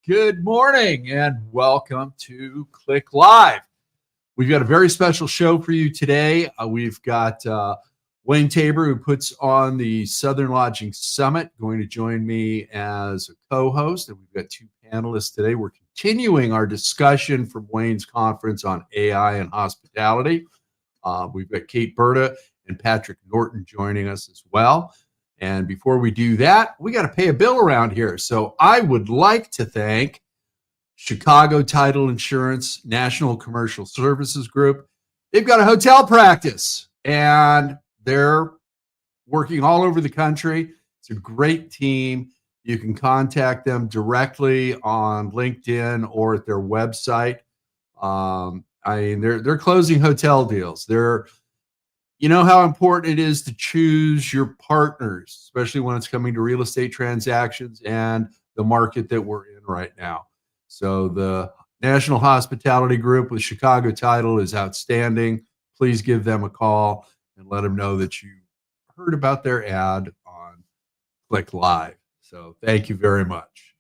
Good morning and welcome to CLIC Live. We've got a very special show for you today. We've got Wayne Tabor, who puts on the Southern Lodging Summit, going to join me as a co-host. And we've got two panelists today. We're continuing our discussion from Wayne's conference on AI and hospitality. We've got Kate Burda and Patrick Norton joining us as well. And before we do that, we got to pay a bill around here. So I would like to thank Chicago Title Insurance National Commercial Services Group. They've got a hotel practice and they're working all over the country. It's a great team. You can contact them directly on LinkedIn or at their website. They're closing hotel deals. You know how important it is to choose your partners, especially when it's coming to real estate transactions and the market that we're in right now. So the National Hospitality Group with Chicago Title is outstanding. Please give them a call and let them know that you heard about their ad on CLIC Live. So thank you very much.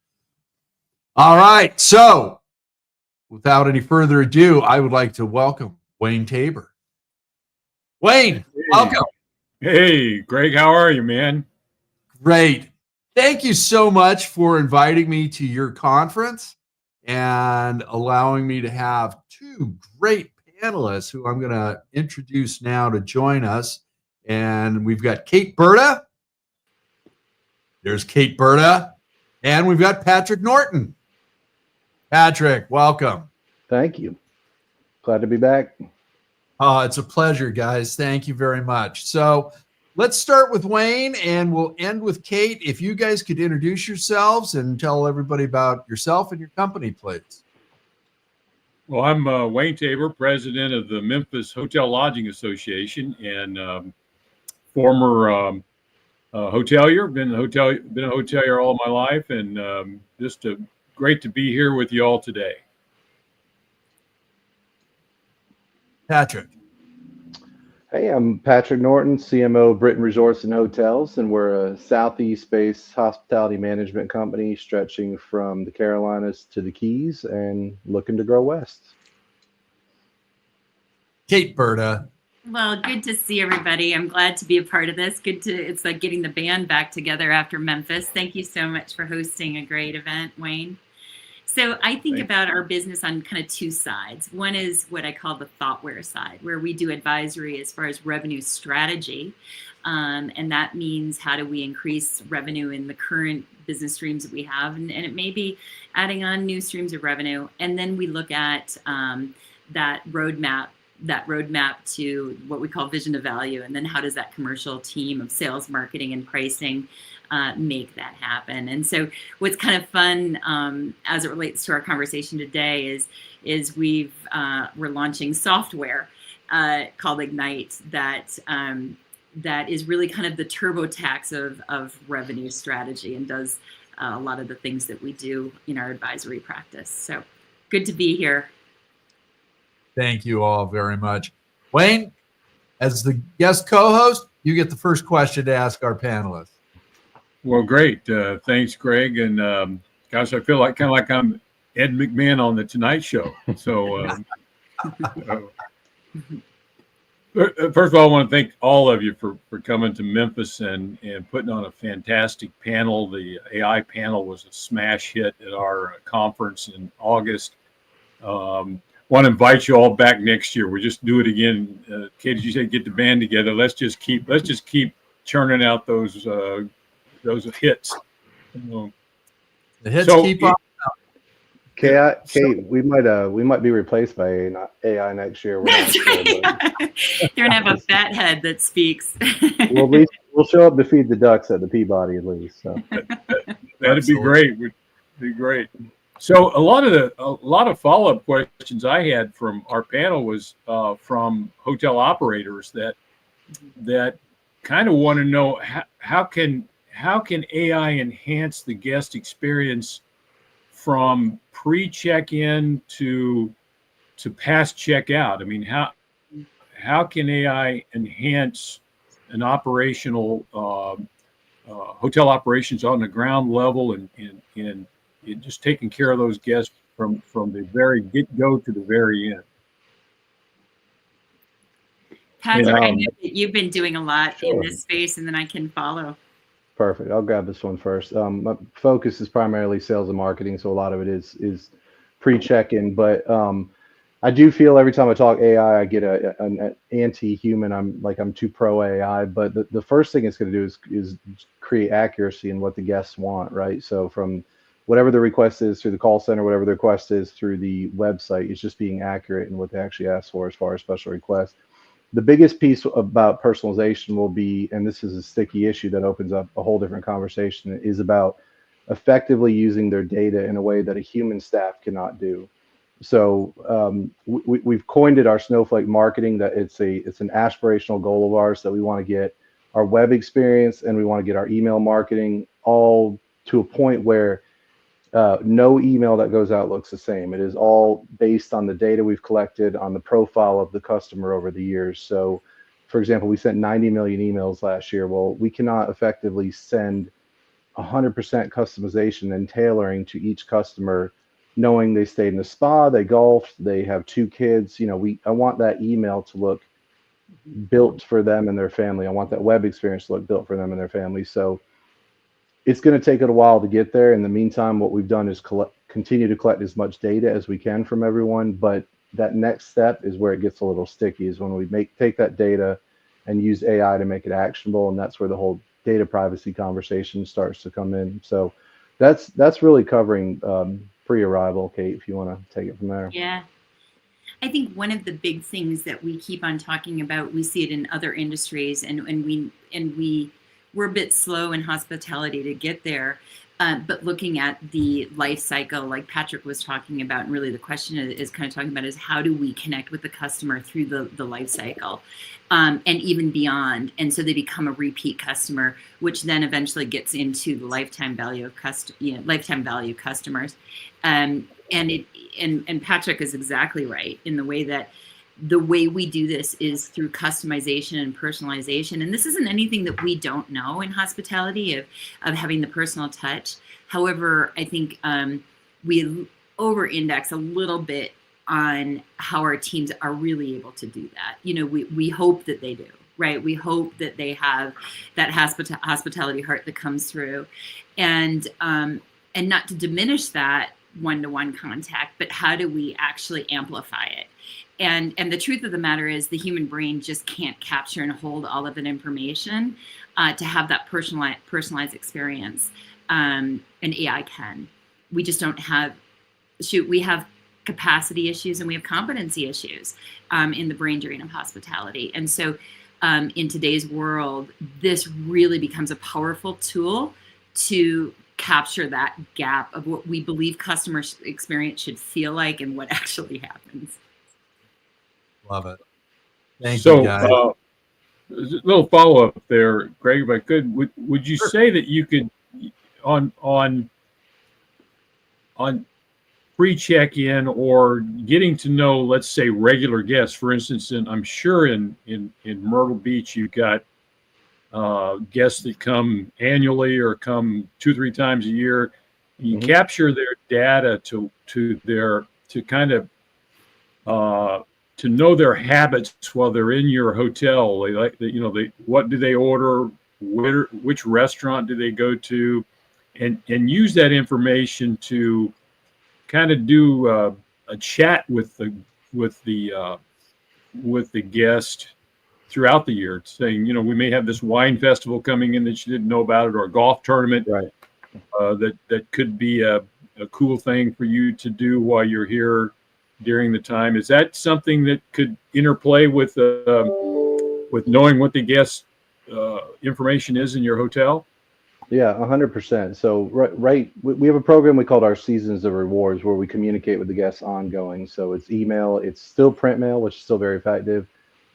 All right. So without any further ado, I would like to welcome Wayne Tabor. Wayne, welcome. Hey, Greg, how are you, man? Great. Thank you so much for inviting me to your conference and allowing me to have two great panelists who I'm going to introduce now to join us. And we've got Kate Burda. There's Kate Burda. And we've got Patrick Norton. Patrick, welcome. Thank you. Glad to be back. Oh, it's a pleasure, guys. Thank you very much. So let's start with Wayne and we'll end with Kate. If you guys could introduce yourselves and tell everybody about yourself and your company, please. Well, I'm Wayne Tabor, president of the Memphis Hotel Lodging Association and former hotelier. Been a hotelier all my life, and just great to be here with you all today. Patrick. Hey, I'm Patrick Norton, CMO of Brittain Resorts and Hotels, and we're a Southeast-based hospitality management company stretching from the Carolinas to the Keys and looking to grow west. Kate Burda. Well, good to see everybody. I'm glad to be a part of this. It's like getting the band back together after Memphis. Thank you so much for hosting a great event, Wayne. So I think about our business on kind of two sides. One is what I call the thoughtware side, where we do advisory as far as revenue strategy. And that means how do we increase revenue in the current business streams that we have. And it may be adding on new streams of revenue. And then we look at that roadmap to what we call vision to value. And then how does that commercial team of sales, marketing, and pricing make that happen? And so what's kind of fun as it relates to our conversation today is we're launching software called Ignite that is really kind of the TurboTax of revenue strategy and does a lot of the things that we do in our advisory practice. So good to be here. Thank you all very much. Wayne, as the guest co-host, you get the first question to ask our panelists. Well, great. Thanks, Greg. And gosh, I feel like I'm Ed McMahon on the Tonight Show. So first of all, I want to thank all of you for coming to Memphis and putting on a fantastic panel. The AI panel was a smash hit at our conference in August. Want to invite you all back next year. We just do it again. Kate, as you said, get the band together. Let's just keep churning out those hits. The hits keep on. Kate, we might be replaced by AI next year. That's right. They're gonna have a fat head that speaks. Well, we'll show up to feed the ducks at the Peabody at least. So. That'd be great. Would be great. So a lot of follow-up questions I had from our panel was from hotel operators that kind of want to know how can AI enhance the guest experience from pre-check-in to past checkout? I mean, how can AI enhance an operational hotel operations on the ground level and just taking care of those guests from the very get-go to the very end. Patrick, I know that you've been doing a lot in Sure. this space, and then I can follow. Perfect. I'll grab this one first. My focus is primarily sales and marketing, so a lot of it is pre-check-in. But I do feel every time I talk AI, I get an anti-human. I'm too pro AI. But the first thing it's going to do is create accuracy in what the guests want, right? So from whatever the request is through the call center, whatever the request is through the website, it's just being accurate in what they actually ask for as far as special requests. The biggest piece about personalization will be, and this is a sticky issue that opens up a whole different conversation, is about effectively using their data in a way that a human staff cannot do. So we've coined it our snowflake marketing, that it's an aspirational goal of ours that we want to get our web experience and we want to get our email marketing all to a point where no email that goes out looks the same. It is all based on the data we've collected on the profile of the customer over the years. So, for example, we sent 90 million emails last year. Well, we cannot effectively send 100% customization and tailoring to each customer, knowing they stayed in the spa, they golfed, they have 2 kids. I want that email to look built for them and their family. I want that web experience to look built for them and their family. So it's going to take it a while to get there. In the meantime, what we've done is continue to collect as much data as we can from everyone. But that next step is where it gets a little sticky, is when we take that data and use AI to make it actionable. And that's where the whole data privacy conversation starts to come in. So that's really covering pre-arrival. Kate, if you want to take it from there. Yeah. I think one of the big things that we keep on talking about, we see it in other industries, and we're a bit slow in hospitality to get there, but looking at the life cycle, like Patrick was talking about, and really the question is kind of talking about is how do we connect with the customer through the life cycle, and even beyond, and so they become a repeat customer, which then eventually gets into the lifetime value of lifetime value customers, and Patrick is exactly right in the way we do this is through customization and personalization. And this isn't anything that we don't know in hospitality of having the personal touch. However, I think we over-index a little bit on how our teams are really able to do that. We hope that they do, right? We hope that they have that hospitality heart that comes through, and not to diminish that one-to-one contact, but how do we actually amplify it? And the truth of the matter is the human brain just can't capture and hold all of that information to have that personalized experience. And AI can. We just don't have, we have capacity issues and we have competency issues in the brain drain of hospitality. And so in today's world, this really becomes a powerful tool to capture that gap of what we believe customer experience should feel like and what actually happens. Love it. Thank you, guys. A little follow-up there, Greg, if I could. Would you say that you could, on pre-check-in or getting to know, let's say, regular guests, for instance, I'm sure in Myrtle Beach, you've got guests that come annually or come 2-3 times a year. You capture their data to know their habits while they're in your hotel. What do they order? Which restaurant do they go to? And use that information to kind of do a chat with the guest throughout the year, saying, we may have this wine festival coming in that you didn't know about it, or a golf tournament, right? That could be a cool thing for you to do while you're here during the time. Is that something that could interplay with knowing what the guest information is in your hotel? Yeah, 100%. So right, we have a program we called our Seasons of Rewards, where we communicate with the guests ongoing. So it's email, it's still print mail, which is still very effective.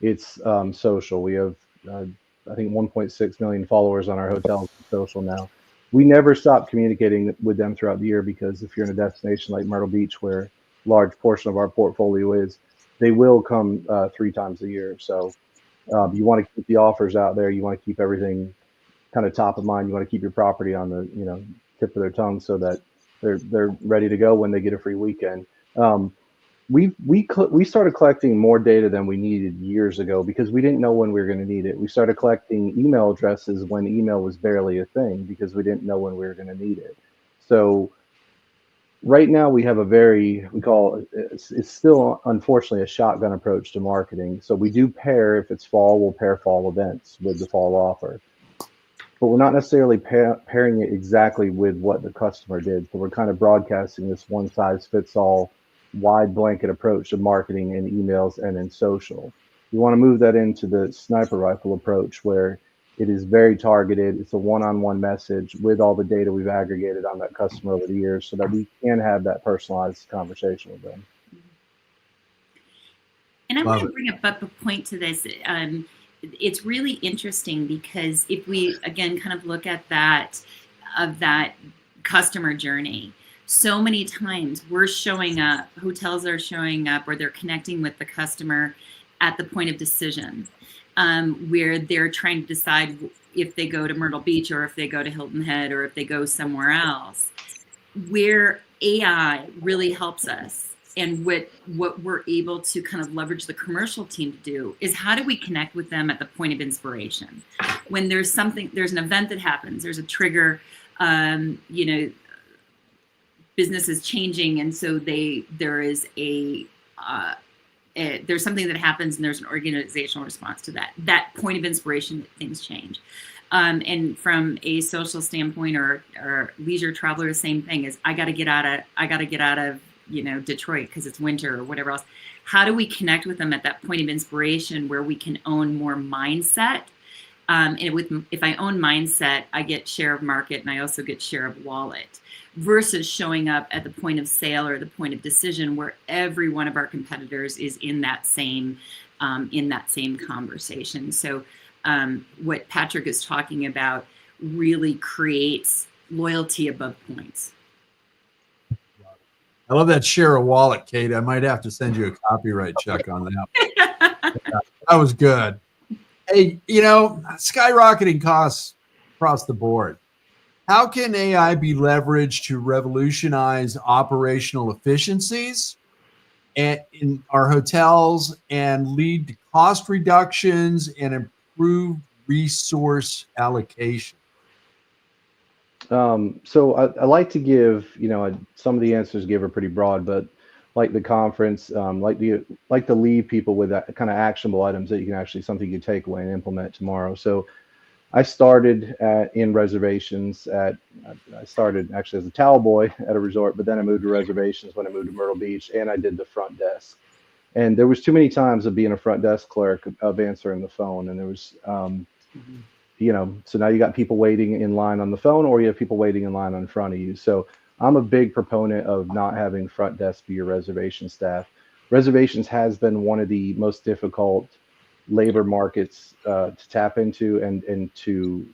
It's social. We have I think 1.6 million followers on our hotel social now. We never stop communicating with them throughout the year, because if you're in a destination like Myrtle Beach, where a large portion of our portfolio is, they will come 3 times a year. So you want to keep the offers out there. You want to keep everything kind of top of mind. You want to keep your property on the tip of their tongue, so that they're ready to go when they get a free weekend. We started collecting more data than we needed years ago because we didn't know when we were going to need it. We started collecting email addresses when email was barely a thing because we didn't know when we were going to need it. So right now we have it's still unfortunately a shotgun approach to marketing. So we do pair, if it's fall, we'll pair fall events with the fall offer. But we're not necessarily pairing it exactly with what the customer did. So we're kind of broadcasting this one size fits all wide blanket approach to marketing in emails and in social. We want to move that into the sniper rifle approach where it is very targeted. It's a one-on-one message with all the data we've aggregated on that customer over the years so that we can have that personalized conversation with them. And I want to bring up a point to this. It's really interesting because if we, again, kind of look at that customer journey, so many times we're showing up, hotels are showing up, or they're connecting with the customer at the point of decision, where they're trying to decide if they go to Myrtle Beach or if they go to Hilton Head or if they go somewhere else, where AI really helps us. And what we're able to kind of leverage the commercial team to do is how do we connect with them at the point of inspiration? When there's an event that happens, there's a trigger, business is changing. And so there's something that happens and there's an organizational response to that. That point of inspiration, that things change. And from a social standpoint or leisure traveler, the same thing is I got to get out of Detroit because it's winter or whatever else. How do we connect with them at that point of inspiration where we can own more mindset? And if I own mindset, I get share of market and I also get share of wallet versus showing up at the point of sale or the point of decision where every one of our competitors is in that same conversation. So what Patrick is talking about really creates loyalty above points. I love that share a wallet, Kate. I might have to send you a copyright check on that. That was good. Hey, skyrocketing costs across the board. How can AI be leveraged to revolutionize operational efficiencies in our hotels and lead to cost reductions and improved resource allocation? So I like to give, some of the answers are pretty broad, but like the conference, like to leave people with that kind of actionable items that you can actually something you take away and implement tomorrow. So I started in reservations I started actually as a towel boy at a resort, but then I moved to reservations when I moved to Myrtle Beach, and I did the front desk. And there was too many times of being a front desk clerk of answering the phone, and there was so now you got people waiting in line on the phone, or you have people waiting in line in front of you. So I'm a big proponent of not having front desk be your reservation staff. Reservations has been one of the most difficult labor markets to tap into and to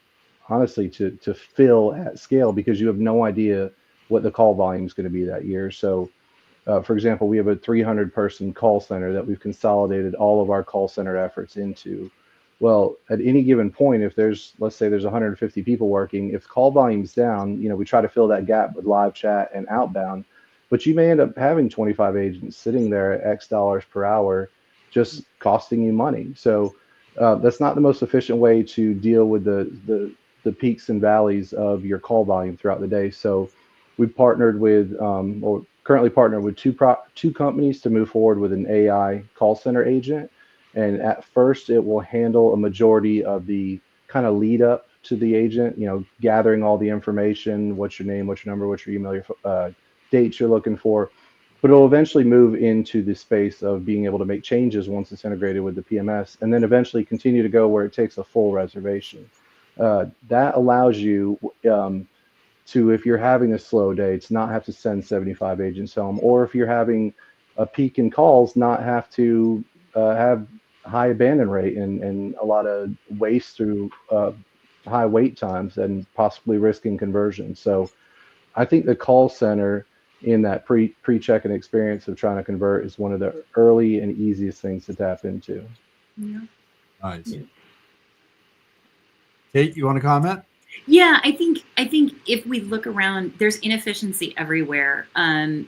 honestly to fill at scale because you have no idea what the call volume is going to be that year. So for example, we have a 300-person call center that we've consolidated all of our call center efforts into. Well, at any given point, if let's say there's 150 people working, if call volume's down, we try to fill that gap with live chat and outbound, but you may end up having 25 agents sitting there at X dollars per hour, just costing you money. So that's not the most efficient way to deal with the peaks and valleys of your call volume throughout the day. So we've partnered with, or currently partnered with two companies to move forward with an AI call center agent. And at first, it will handle a majority of the kind of lead up to the agent, gathering all the information, what's your name, what's your number, what's your email, your dates you're looking for. But it'll eventually move into the space of being able to make changes once it's integrated with the PMS, and then eventually continue to go where it takes a full reservation. That allows you to, if you're having a slow day, to not have to send 75 agents home, or if you're having a peak in calls, not have to have high abandon rate and a lot of waste through high wait times and possibly risking conversion. So I think the call center in that pre-check-in experience of trying to convert is one of the early and easiest things to tap into. Yeah. Nice. Kate, you want to comment? Yeah, I think if we look around, there's inefficiency everywhere, and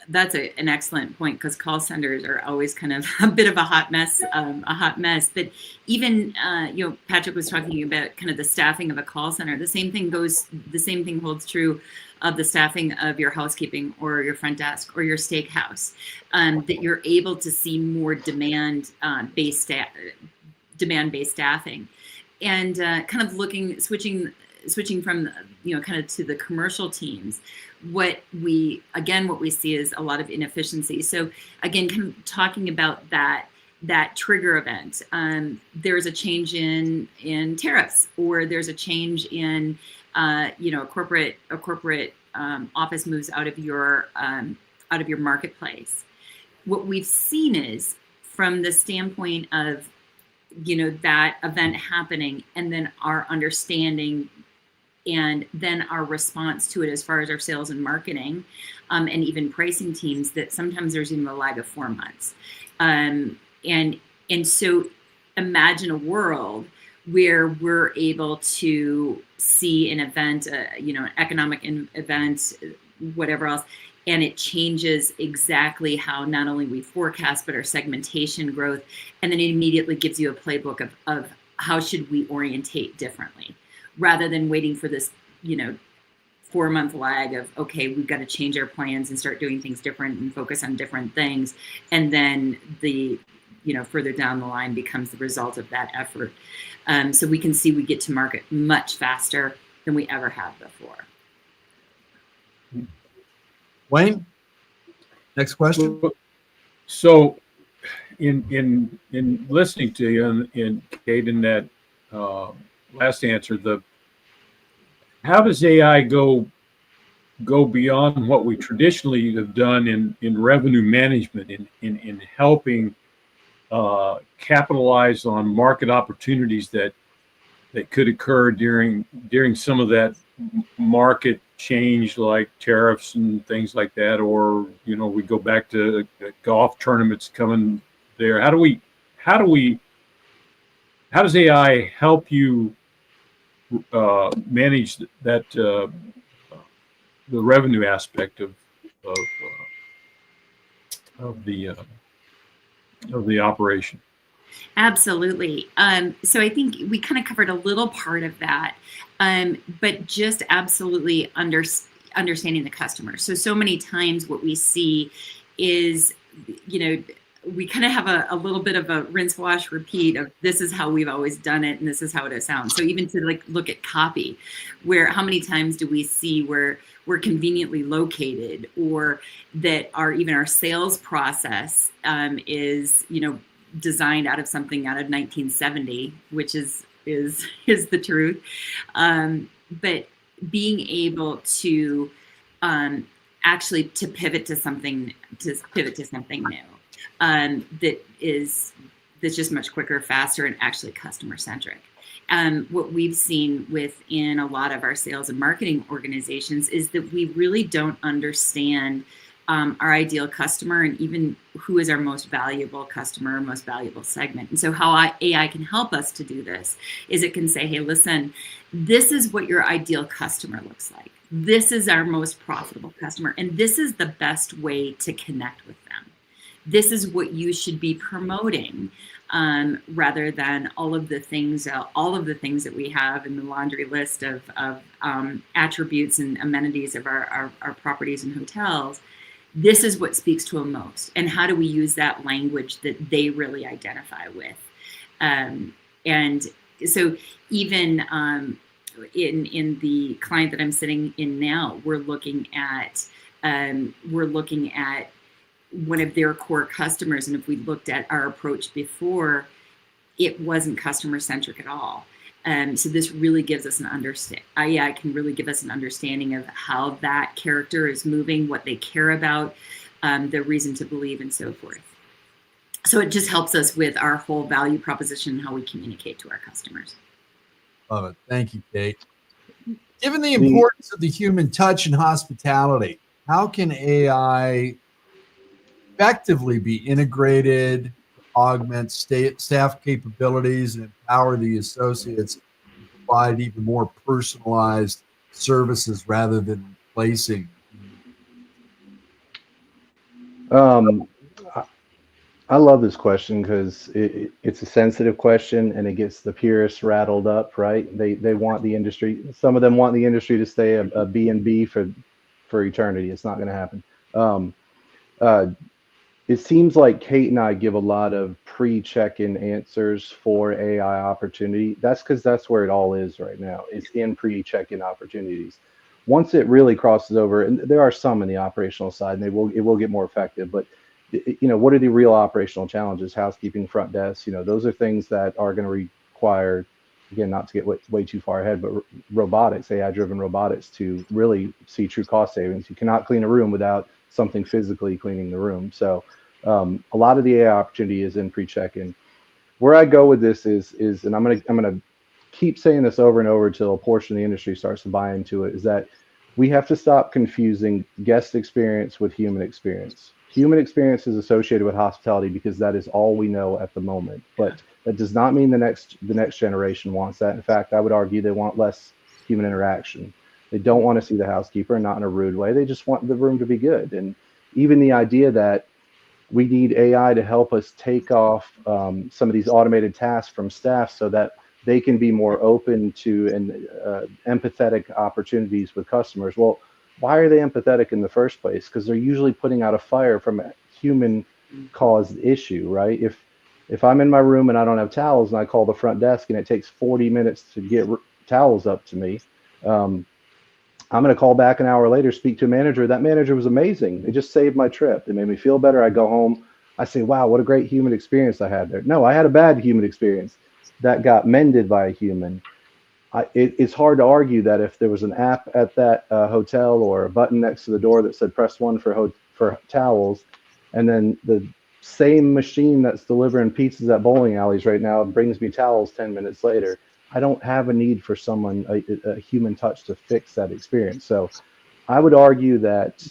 that's an excellent point, because call centers are always kind of a bit of a hot mess. But even Patrick was talking about kind of the staffing of a call center. The same thing holds true of the staffing of your housekeeping or your front desk or your steakhouse. That you're able to see more demand-based staffing, and kind of switching from kind of to the commercial teams. What we see is a lot of inefficiency. So again, kind of talking about that trigger event. There's a change in tariffs, or there's a change in a corporate office moves out of your marketplace. What we've seen is, from the standpoint of that event happening, and then our understanding, and then our response to it as far as our sales and marketing, and even pricing teams, that sometimes there's even a lag of 4 months. And so imagine a world where we're able to see an event, an economic event, whatever else, and it changes exactly how not only we forecast, but our segmentation growth. And then it immediately gives you a playbook of how should we orientate differently, rather than waiting for this, 4-month lag of, okay, we've got to change our plans and start doing things different and focus on different things. And then the, further down the line becomes the result of that effort. So we can see we get to market much faster than we ever have before. Wayne, next question. So in listening to you, and Kate, in that last answer, how does AI go beyond what we traditionally have done in revenue management, in helping capitalize on market opportunities that could occur during some of that market change, like tariffs and things like that, or we go back to golf tournaments coming there? How does AI help you manage that the revenue aspect of the operation? Absolutely. So I think we kind of covered a little part of that, but just absolutely understanding the customer. So many times what we see is, we kind of have a little bit of a rinse, wash, repeat of, this is how we've always done it, and this is how it sounds. So even to look at copy, where how many times do we see where we're conveniently located, or that our sales process is designed out of something out of 1970, which is the truth. But being able to actually to pivot to something new. That's just much quicker, faster, and actually customer centric. What we've seen within a lot of our sales and marketing organizations is that we really don't understand our ideal customer, and even who is our most valuable customer, most valuable segment. And so how AI can help us to do this is it can say, hey, listen, this is what your ideal customer looks like. This is our most profitable customer, and this is the best way to connect with them. This is what you should be promoting, rather than all of the things that we have in the laundry list of attributes and amenities of our properties and hotels. This is what speaks to them most, and how do we use that language that they really identify with? And so even in the client that I'm sitting in now, we're looking at one of their core customers, and if we looked at our approach before, it wasn't customer centric at all. So this really gives us an understanding. AI can really give us an understanding of how that character is moving, what they care about, their reason to believe, and so forth. So it just helps us with our whole value proposition and how we communicate to our customers. Love it. Thank you, Kate. Given the importance of the human touch in hospitality, how can AI effectively be integrated, augment staff capabilities, and empower the associates provide even more personalized services rather than replacing? I love this question because it's a sensitive question and it gets the purists rattled up, right? They want the industry. Some of them want the industry to stay a B&B for eternity. It's not going to happen. It seems like Kate and I give a lot of pre-check-in answers for AI opportunity. That's because that's where it all is right now. It's in pre-check-in opportunities. Once it really crosses over, and there are some in the operational side, and it will get more effective. But what are the real operational challenges? Housekeeping, front desk. Those are things that are going to require, again, not to get way too far ahead, but robotics, AI-driven robotics, to really see true cost savings. You cannot clean a room without something physically cleaning the room. So a lot of the AI opportunity is in pre-check-in. Where I go with this is, and I'm gonna keep saying this over and over until a portion of the industry starts to buy into it, is that we have to stop confusing guest experience with human experience. Human experience is associated with hospitality because that is all we know at the moment. But that does not mean the next generation wants that. In fact, I would argue they want less human interaction. They don't want to see the housekeeper, not in a rude way. They just want the room to be good. And even the idea that we need AI to help us take off some of these automated tasks from staff so that they can be more open to and empathetic opportunities with customers. Well, why are they empathetic in the first place? Because they're usually putting out a fire from a human-caused issue, right? If I'm in my room and I don't have towels and I call the front desk and it takes 40 minutes to get towels up to me, I'm going to call back an hour later, speak to a manager. That manager was amazing. It just saved my trip. It made me feel better. I go home. I say, wow, what a great human experience I had there. No, I had a bad human experience that got mended by a human. It's hard to argue that if there was an app at that hotel or a button next to the door that said press 1 for towels, and then the same machine that's delivering pizzas at bowling alleys right now brings me towels 10 minutes later, I don't have a need for someone, a human touch to fix that experience. So I would argue that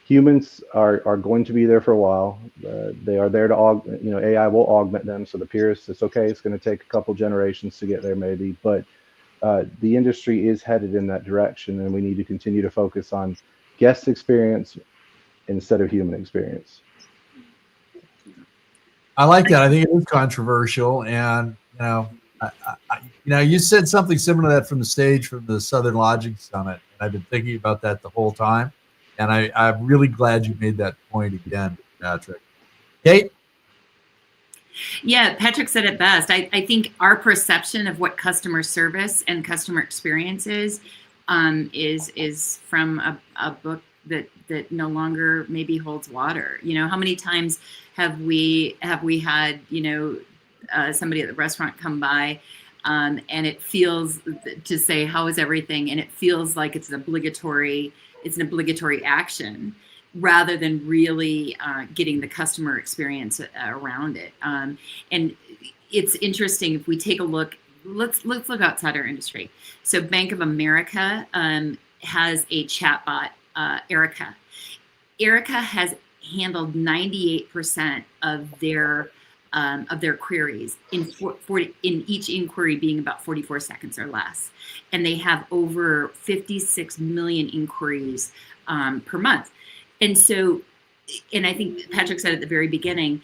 humans are going to be there for a while. They are there to AI will augment them. So the purists, it's okay. It's going to take a couple generations to get there maybe, but the industry is headed in that direction, and we need to continue to focus on guest experience instead of human experience. I like that. I think it is controversial, and you said something similar to that from the stage from the Southern Lodging Summit, and I've been thinking about that the whole time, and I'm really glad you made that point again, Patrick. Kate? Yeah, Patrick said it best. I think our perception of what customer service and customer experience is from a book that no longer maybe holds water. How many times have we had somebody at the restaurant come by and it feels to say how is everything, and it feels like it's an obligatory action rather than really getting the customer experience around it. And it's interesting if we take a look. Let's look outside our industry. So Bank of America has a chatbot, Erica. Erica has handled 98% of their queries in each inquiry being about 44 seconds or less, and they have over 56 million inquiries per month. And so, and I think Patrick said at the very beginning,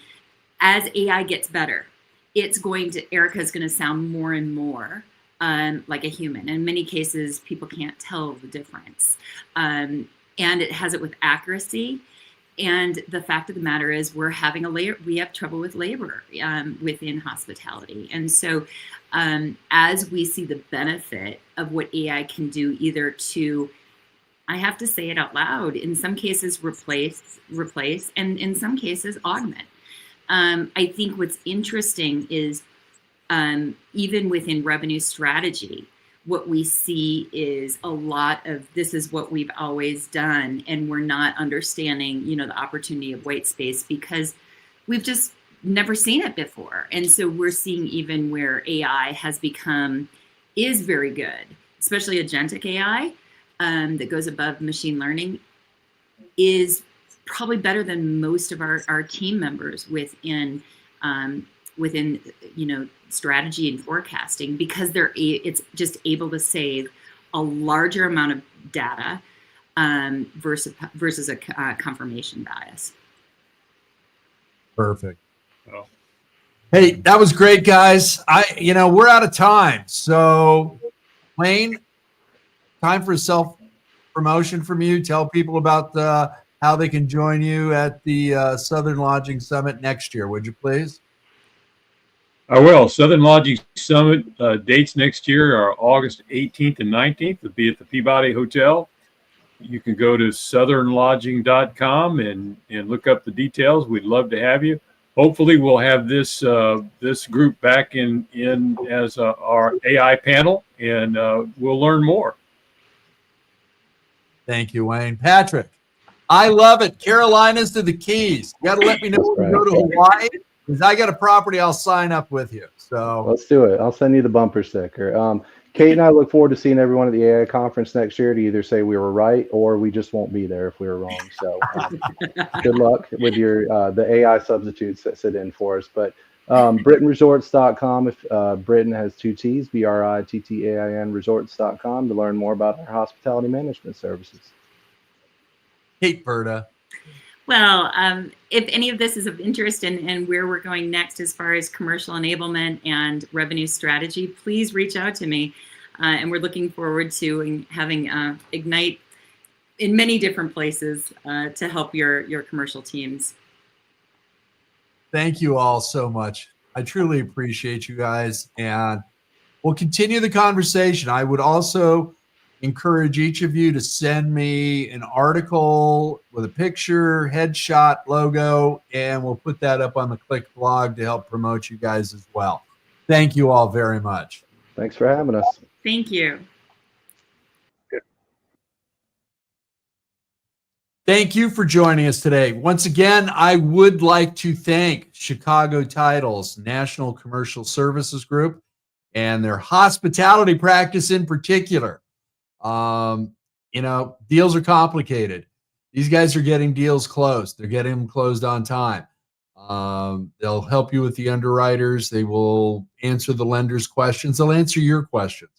as AI gets better, Erica is going to sound more and more like a human. In many cases, people can't tell the difference. And it has it with accuracy. And the fact of the matter is we have trouble with labor within hospitality. And so as we see the benefit of what AI can do, either to, I have to say it out loud, in some cases replace, and in some cases augment. I think what's interesting is even within revenue strategy, what we see is a lot of this is what we've always done, and we're not understanding, the opportunity of white space because we've just never seen it before. And so we're seeing even where AI is very good, especially agentic AI that goes above machine learning, is probably better than most of our team members within strategy and forecasting, because it's just able to save a larger amount of data versus a confirmation bias. Perfect. Oh. Hey, that was great, guys. We're out of time. So, Wayne, time for a self-promotion from you. Tell people about how they can join you at the Southern Lodging Summit next year, would you please? I will. Southern Lodging Summit dates next year are August 18th and 19th. It'll be at the Peabody Hotel. You can go to southernlodging.com and look up the details. We'd love to have you. Hopefully, we'll have this group back in as our AI panel, and we'll learn more. Thank you, Wayne. Patrick, I love it. Carolinas to the Keys. You got to let me know when you go to Hawaii, because I got a property I'll sign up with you. So let's do it. I'll send you the bumper sticker. Kate and I look forward to seeing everyone at the AI conference next year to either say we were right or we just won't be there if we were wrong. So good luck with your the AI substitutes that sit in for us. But BrittinResorts.com, if Brittain has 2 T's, BRITTAIN resorts.com to learn more about our hospitality management services. Kate Burda. Well, if any of this is of interest in where we're going next as far as commercial enablement and revenue strategy, please reach out to me. And we're looking forward to having Ignite in many different places to help your commercial teams. Thank you all so much. I truly appreciate you guys. And we'll continue the conversation. I would also encourage each of you to send me an article with a picture, headshot, logo, and we'll put that up on the CLIC blog to help promote you guys as well. Thank you all very much. Thanks for having us. Thank you. Thank you for joining us today. Once again, I would like to thank Chicago Titles National Commercial Services Group and their hospitality practice in particular. Deals are complicated. These guys are getting deals closed. They're getting them closed on time. They'll help you with the underwriters. They will answer the lenders' questions. They'll answer your questions.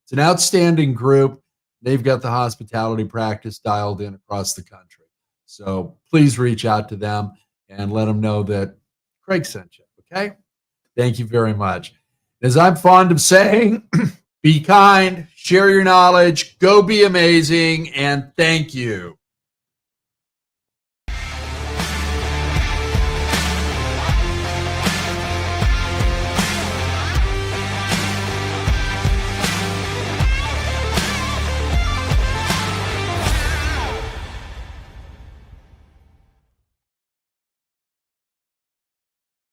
It's an outstanding group. They've got the hospitality practice dialed in across the country. So please reach out to them and let them know that Craig sent you. Okay? Thank you very much. As I'm fond of saying, be kind, share your knowledge, go be amazing, and thank you.